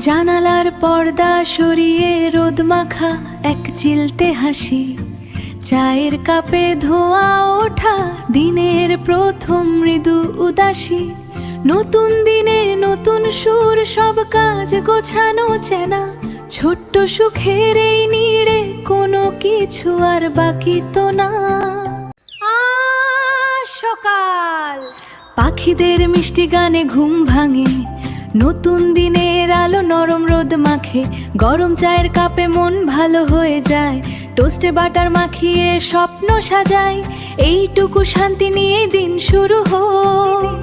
জানালার পর্দা সরিয়ে রোদ মাখা এক চিলতে হাসি, চায়ের কাপে ধোঁয়া ওঠা দিনের প্রথম মৃদু উদাসী। নতুন দিনে নতুন সুর, সব কাজ গোছানো চেনা, ছোট্ট সুখের এই নীড়ে কোনো কিছু আর বাকি তো না। সকাল পাখিদের মিষ্টি গানে ঘুম ভাঙে, নতুন দিনের আলো নরম রোদ মাখে, গরম চায়ের কাপে মন ভালো হয়ে যায়, টোস্টে বাটার মাখিয়ে স্বপ্ন সাজায়, এইটুকু শান্তি নিয়ে দিন শুরু হোক।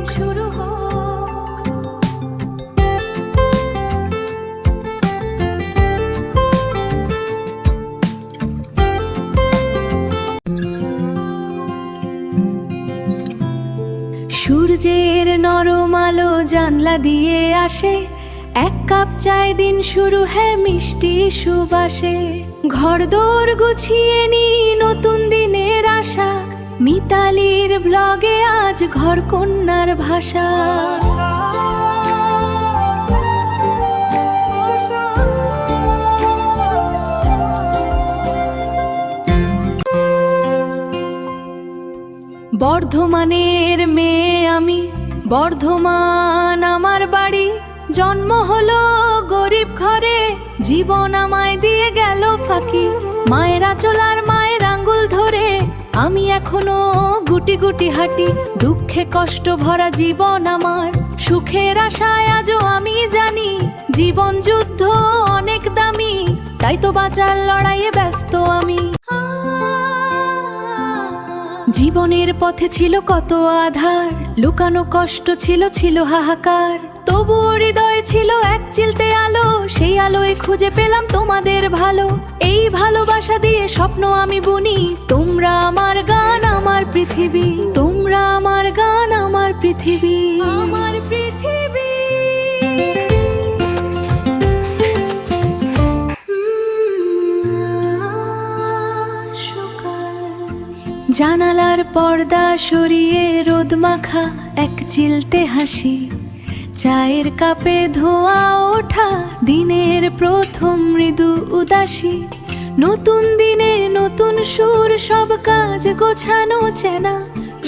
সূর্যের নরম আলো জানলা দিয়ে আসে, এক কাপ চায় দিন শুরু, হ্যাঁ মিষ্টি সুবাসে। ঘরদোর গুছিয়ে নি নতুন দিনের আশা, মিতালির ব্লগে আজ ঘর কন্যার ভাষা। বর্ধমানের মেয়ে আমি, বর্ধমান আমার বাড়ি, জন্ম হলো গরিব ঘরে, জীবন আমায় দিয়ে গেল ফাঁকি। মায়ের আঁচলার মায়ের আঙ্গুল ধরে আমি এখনো গুটি গুটি হাঁটি, দুঃখে কষ্ট ভরা জীবন আমার, সুখের আশায় আজও আমি জানি জীবন যুদ্ধ অনেক দামি, তাই তো বাঁচার লড়াইয়ে ব্যস্ত আমি। জীবনের পথে ছিল কত আধার, লুকানো কষ্ট ছিল ছিল হাহাকার, তবুও হৃদয়ে ছিল এক চিলতে আলো, সেই আলোয় খুঁজে পেলাম তোমাদের ভালো। এই ভালোবাসা দিয়ে স্বপ্ন আমি বুনি, তোমরা আমার গান আমার পৃথিবী, তোমরা আমার গান আমার পৃথিবী, আমার পৃথিবী। জানালার পর্দা সরিয়ে রোদ মাখা এক চিলতে হাসি, চায়ের কাপে ধোঁয়া ওঠা দিনের প্রথম মৃদু উদাসী। নতুন দিনে নতুন সুর, সব কাজ গোছানো চেনা,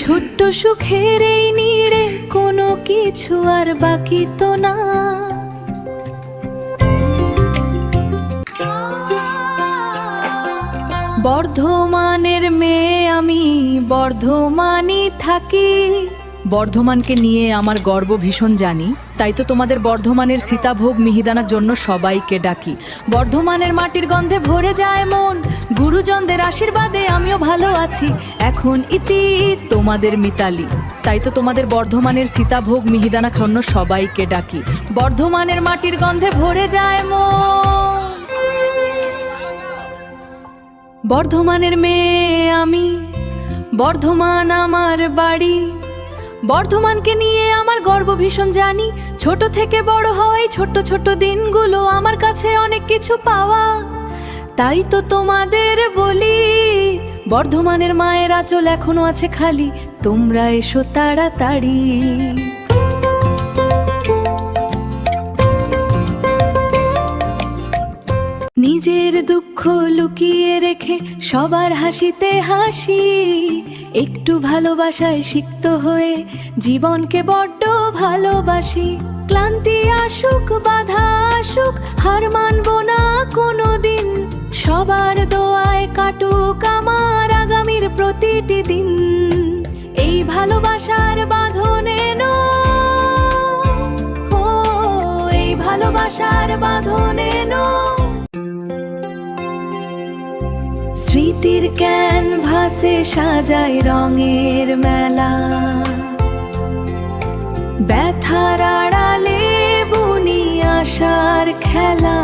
ছোট্ট সুখের এই নীড়ে কোনো কিছু আর বাকি তো না। বর্ধমানের মেয়ে আমি, বর্ধমানই থাকি। বর্ধমানকে নিয়ে আমার গর্ব ভীষণ জানি, তাই তো তোমাদের বর্ধমানের সীতাভোগ মিহিদানার জন্য সবাইকে ডাকি। বর্ধমানের মাটির গন্ধে ভরে যায় মন, গুরুজনদের আশীর্বাদে আমিও ভালো আছি, এখন ইতি তোমাদের মিতালি, তাই তো তোমাদের বর্ধমানের সীতাভোগ মিহিদানা জন্য সবাইকে ডাকি। বর্ধমানের মাটির গন্ধে ভরে যায় মন। বর্ধমানের মেয়ে আমি, বর্ধমান আমার বাড়ি, বর্ধমানকে নিয়ে আমার গর্ব ভীষণ জানি, ছোট থেকে বড় হওয়াই ছোট্ট ছোট্ট দিনগুলো আমার কাছে অনেক কিছু পাওয়া, তাই তো তোমাদের বলি বর্ধমানের মায়ের আঁচল এখনো আছে খালি, তোমরা এসো তাড়াতাড়ি। নিজের দুঃখ লুকিয়ে রেখে সবার হাসিতে হাসি, একটু ভালোবাসায় সিক্ত হয়ে জীবনকে বড্ড ভালোবাসি। ক্লান্তি আসুক বাধা আসুক, হার মানবো না কোনো দিন, সবার দোয়ায় কাটুক আমার আগামীর প্রতিটি দিন। এই ভালোবাসার বাঁধনে এই ভালোবাসার বাঁধনে স্মৃতির ক্যানভাসে সাজাই রঙের মেলা, ব্যথার আড়ালে বুনি আশার খেলা।